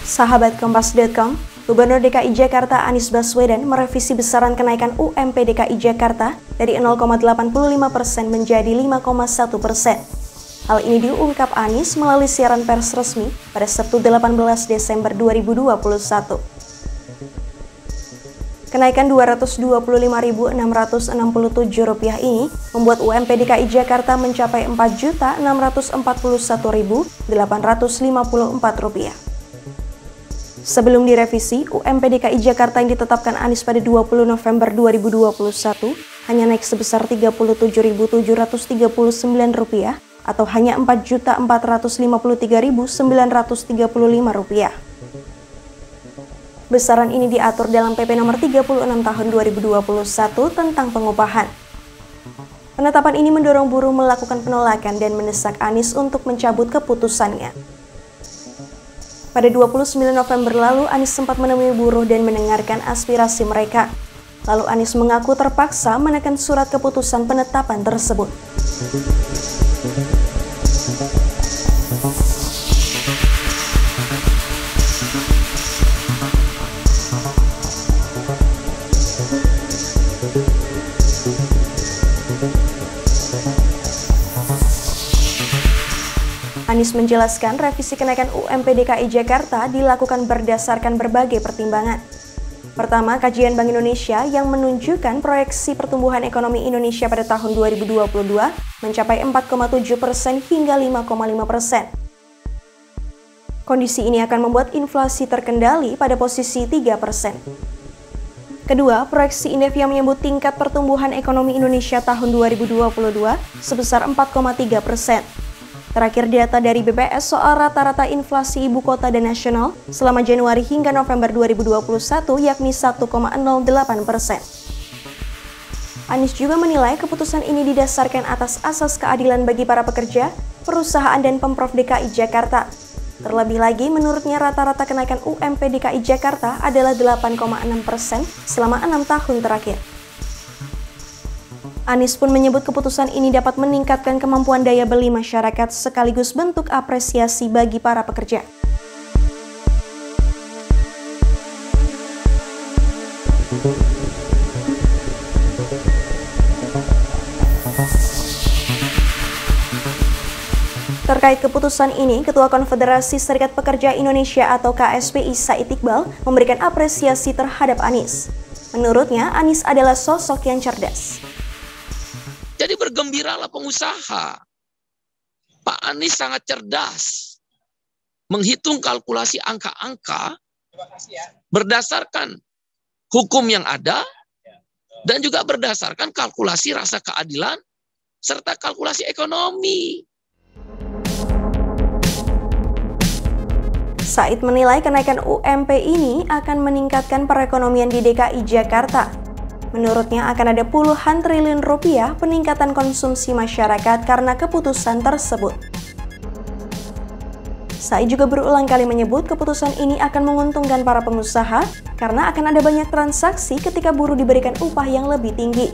Sahabat Kompas.com, Gubernur DKI Jakarta Anies Baswedan merevisi besaran kenaikan UMP DKI Jakarta dari 0,85% menjadi 5,1%. Hal ini diungkap Anies melalui siaran pers resmi pada Sabtu 18 Desember 2021. Kenaikan Rp225.667 ini membuat UMP DKI Jakarta mencapai Rp4.641.854. Sebelum direvisi, UMP DKI Jakarta yang ditetapkan Anies pada 20 November 2021 hanya naik sebesar Rp37.739 atau hanya Rp4.453.935. Besaran ini diatur dalam PP Nomor 36 Tahun 2021 tentang pengupahan. Penetapan ini mendorong buruh melakukan penolakan dan mendesak Anies untuk mencabut keputusannya. Pada 29 November lalu, Anies sempat menemui buruh dan mendengarkan aspirasi mereka. Lalu Anies mengaku terpaksa menekan surat keputusan penetapan tersebut. Anies menjelaskan revisi kenaikan UMP DKI Jakarta dilakukan berdasarkan berbagai pertimbangan. Pertama, kajian Bank Indonesia yang menunjukkan proyeksi pertumbuhan ekonomi Indonesia pada tahun 2022 mencapai 4,7% hingga 5,5%. Kondisi ini akan membuat inflasi terkendali pada posisi 3%. Kedua, proyeksi Indef yang menyebut tingkat pertumbuhan ekonomi Indonesia tahun 2022 sebesar 4,3%. Terakhir data dari BPS soal rata-rata inflasi ibu kota dan nasional selama Januari hingga November 2021 yakni 1,08%. Anies juga menilai keputusan ini didasarkan atas asas keadilan bagi para pekerja, perusahaan dan Pemprov DKI Jakarta. Terlebih lagi, menurutnya rata-rata kenaikan UMP DKI Jakarta adalah 8,6% selama 6 tahun terakhir. Anies pun menyebut keputusan ini dapat meningkatkan kemampuan daya beli masyarakat sekaligus bentuk apresiasi bagi para pekerja. Terkait keputusan ini, Ketua Konfederasi Serikat Pekerja Indonesia atau KSPI Said Iqbal memberikan apresiasi terhadap Anies. Menurutnya, Anies adalah sosok yang cerdas. Jadi bergembiralah pengusaha. Pak Anies sangat cerdas. Menghitung kalkulasi angka-angka berdasarkan hukum yang ada dan juga berdasarkan kalkulasi rasa keadilan serta kalkulasi ekonomi. Said menilai kenaikan UMP ini akan meningkatkan perekonomian di DKI Jakarta. Menurutnya akan ada puluhan triliun rupiah peningkatan konsumsi masyarakat karena keputusan tersebut. Said juga berulang kali menyebut keputusan ini akan menguntungkan para pengusaha karena akan ada banyak transaksi ketika buruh diberikan upah yang lebih tinggi.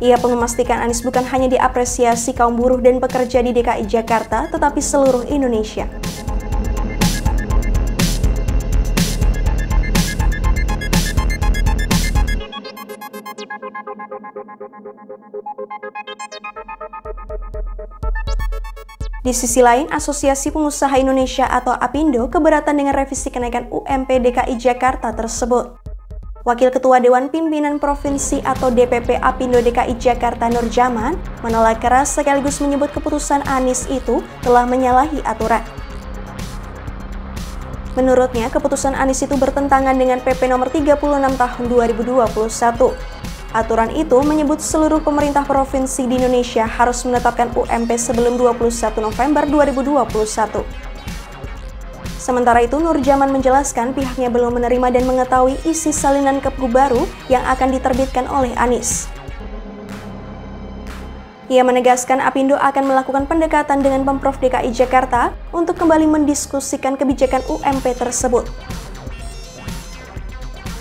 Ia pun memastikan Anies bukan hanya diapresiasi kaum buruh dan pekerja di DKI Jakarta, tetapi seluruh Indonesia. Di sisi lain, Asosiasi Pengusaha Indonesia atau APindo keberatan dengan revisi kenaikan UMP DKI Jakarta tersebut. Wakil Ketua Dewan Pimpinan Provinsi atau DPP APindo DKI Jakarta Nurjaman menolak keras sekaligus menyebut keputusan Anies itu telah menyalahi aturan. Menurutnya, keputusan Anies itu bertentangan dengan PP Nomor 36 Tahun 2021. Aturan itu menyebut seluruh pemerintah provinsi di Indonesia harus menetapkan UMP sebelum 21 November 2021. Sementara itu, Nurjaman menjelaskan pihaknya belum menerima dan mengetahui isi salinan Kepku baru yang akan diterbitkan oleh Anies. Ia menegaskan APindo akan melakukan pendekatan dengan Pemprov DKI Jakarta untuk kembali mendiskusikan kebijakan UMP tersebut.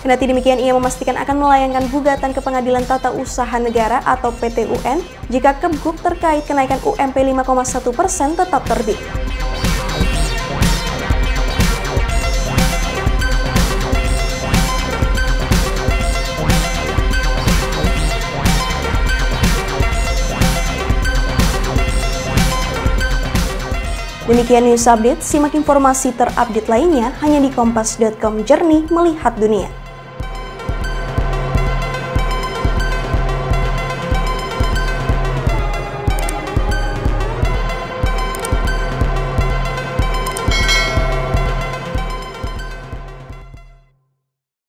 Kendati demikian, ia memastikan akan melayangkan gugatan ke Pengadilan Tata Usaha Negara atau PT-UN jika Kebgub terkait kenaikan UMP 5,1% tetap terbit. Demikian news update, simak informasi terupdate lainnya hanya di kompas.com, jernih melihat dunia.